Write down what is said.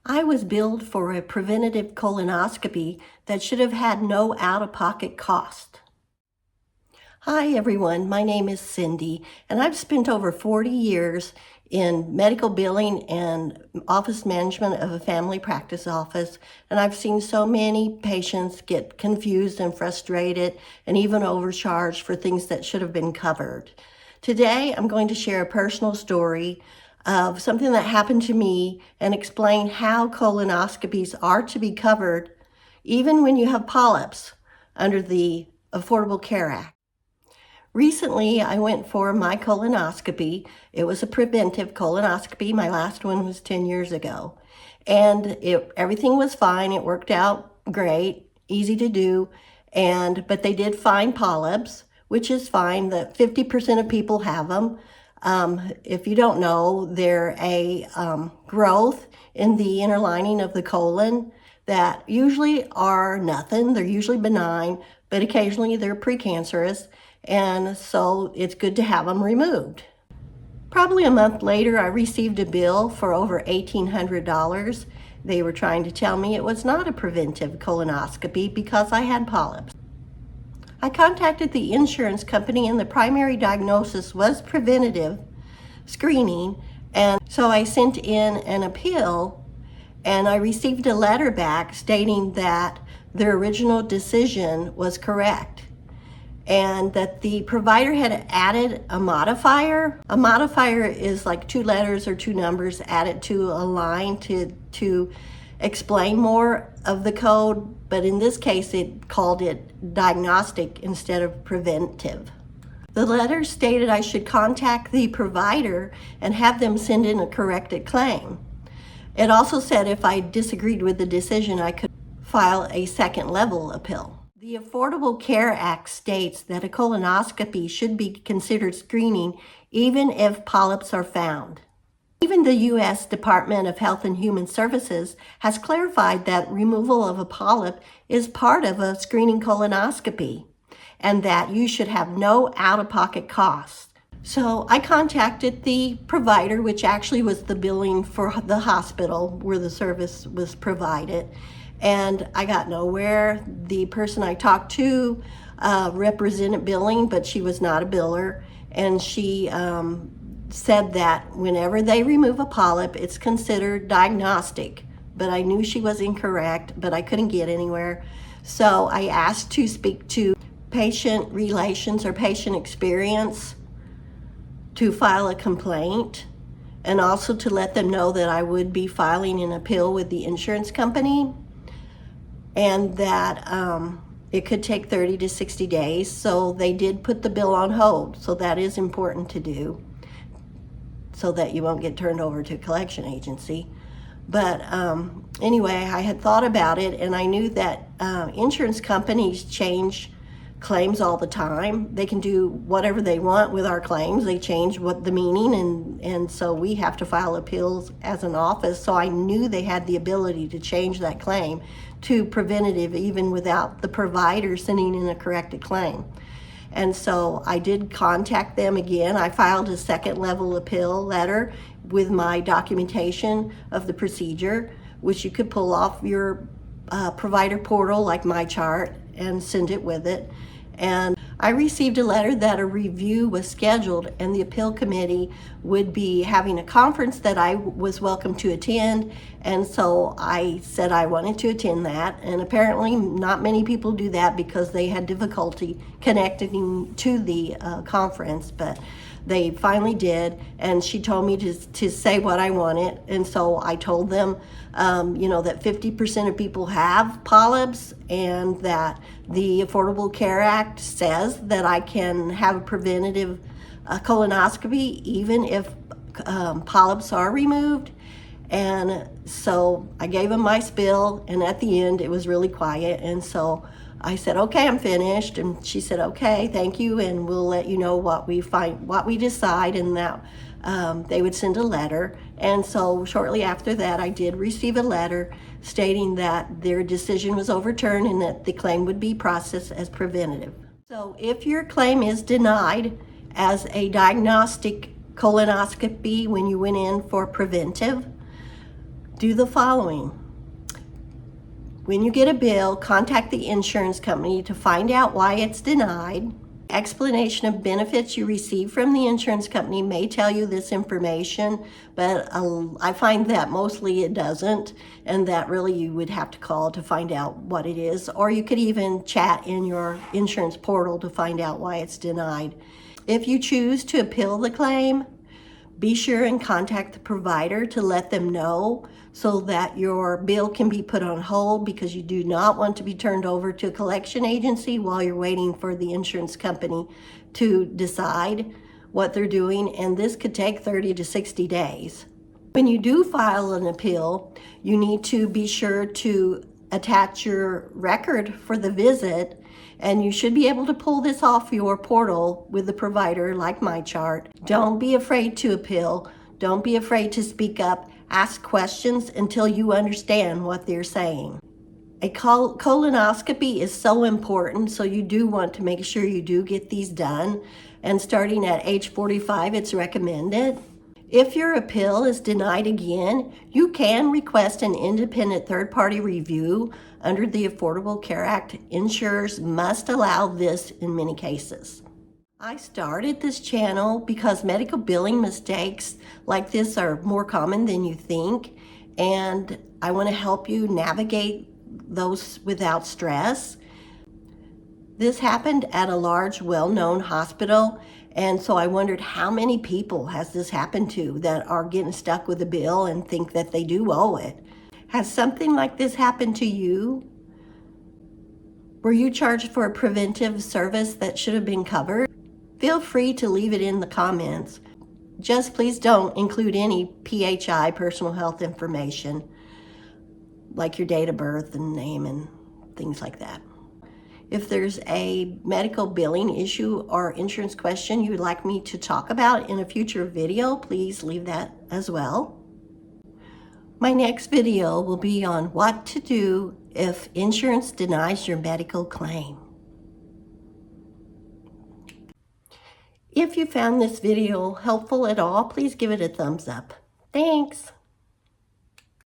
I was billed for a preventive colonoscopy that should have had no out-of-pocket cost. Hi everyone, my name is Cindy, and I've spent over 40 years in medical billing and office management of a family practice office, and I've seen so many patients get confused and frustrated and even overcharged for things that should have been covered. Today, I'm going to share a personal story of something that happened to me and explain how colonoscopies are to be covered even when you have polyps under the Affordable Care Act. Recently, I went for my colonoscopy. It was a preventive colonoscopy. My last one was 10 years ago. And everything was fine. It worked out great, easy to do. But they did find polyps, which is fine. That 50% of people have them. If you don't know, they're a growth in the inner lining of the colon that usually are nothing. They're usually benign, but occasionally they're precancerous. And so it's good to have them removed. Probably a month later, I received a bill for over $1,800. They were trying to tell me it was not a preventive colonoscopy because I had polyps. I contacted the insurance company and the primary diagnosis was preventative screening. And so I sent in an appeal and I received a letter back stating that the original decision was correct and that the provider had added a modifier. A modifier is like 2 letters or 2 numbers added to a line to explain more of the code, but in this case it called it diagnostic instead of preventive. The letter stated I should contact the provider and have them send in a corrected claim. It also said if I disagreed with the decision, I could file a second level appeal. The Affordable Care Act states that a colonoscopy should be considered screening even if polyps are found. Even the U.S. Department of Health and Human Services has clarified that removal of a polyp is part of a screening colonoscopy and that you should have no out-of-pocket costs. So I contacted the provider, which actually was the billing for the hospital where the service was provided, and I got nowhere. The person I talked to represented billing, but she was not a biller, and she said that whenever they remove a polyp, it's considered diagnostic. But I knew she was incorrect, but I couldn't get anywhere. So I asked to speak to patient relations or patient experience to file a complaint, and also to let them know that I would be filing an appeal with the insurance company and that it could take 30 to 60 days. So they did put the bill on hold. So that is important to do so that you won't get turned over to a collection agency. But anyway, I had thought about it, and I knew that insurance companies change claims all the time. They can do whatever they want with our claims. They change what the meaning, and so we have to file appeals as an office. So I knew they had the ability to change that claim to preventative even without the provider sending in a corrected claim. And so I did contact them again. I filed a second level appeal letter with my documentation of the procedure, which you could pull off your provider portal like MyChart and send it with it. And I received a letter that a review was scheduled and the appeal committee would be having a conference that I was welcome to attend. And so I said I wanted to attend that. And apparently not many people do that because they had difficulty connecting to the conference, but they finally did. And she told me to say what I wanted. And so I told them, that 50% of people have polyps and that the Affordable Care Act says that I can have a preventative colonoscopy even if polyps are removed. And so I gave them my spiel, and at the end it was really quiet. And so I said, okay, I'm finished. And she said, okay, thank you, and we'll let you know what we decide, and that they would send a letter. And so shortly after that, I did receive a letter stating that their decision was overturned and that the claim would be processed as preventative. So if your claim is denied as a diagnostic colonoscopy when you went in for preventive, Do the following. When you get a bill, contact the insurance company to find out why it's denied. Explanation of benefits you receive from the insurance company may tell you this information, but I find that mostly it doesn't, and that really you would have to call to find out what it is, or you could even chat in your insurance portal to find out why it's denied. If you choose to appeal the claim, be sure and contact the provider to let them know so that your bill can be put on hold, because you do not want to be turned over to a collection agency while you're waiting for the insurance company to decide what they're doing, and this could take 30 to 60 days. When you do file an appeal, you need to be sure to attach your record for the visit, and you should be able to pull this off your portal with the provider like MyChart. Don't be afraid to appeal. Don't be afraid to speak up. Ask questions until you understand what they're saying. A colonoscopy is so important, so you do want to make sure you do get these done. And starting at age 45, it's recommended. If your appeal is denied again, you can request an independent third-party review. Under the Affordable Care Act, insurers must allow this in many cases. I started this channel because medical billing mistakes like this are more common than you think, and I want to help you navigate those without stress. This happened at a large, well-known hospital, and so I wondered how many people has this happened to that are getting stuck with a bill and think that they do owe it. Has something like this happened to you? Were you charged for a preventive service that should have been covered? Feel free to leave it in the comments. Just please don't include any PHI, personal health information, like your date of birth and name and things like that. If there's a medical billing issue or insurance question you would like me to talk about in a future video, please leave that as well. My next video will be on what to do if insurance denies your medical claim. If you found this video helpful at all, please give it a thumbs up. Thanks.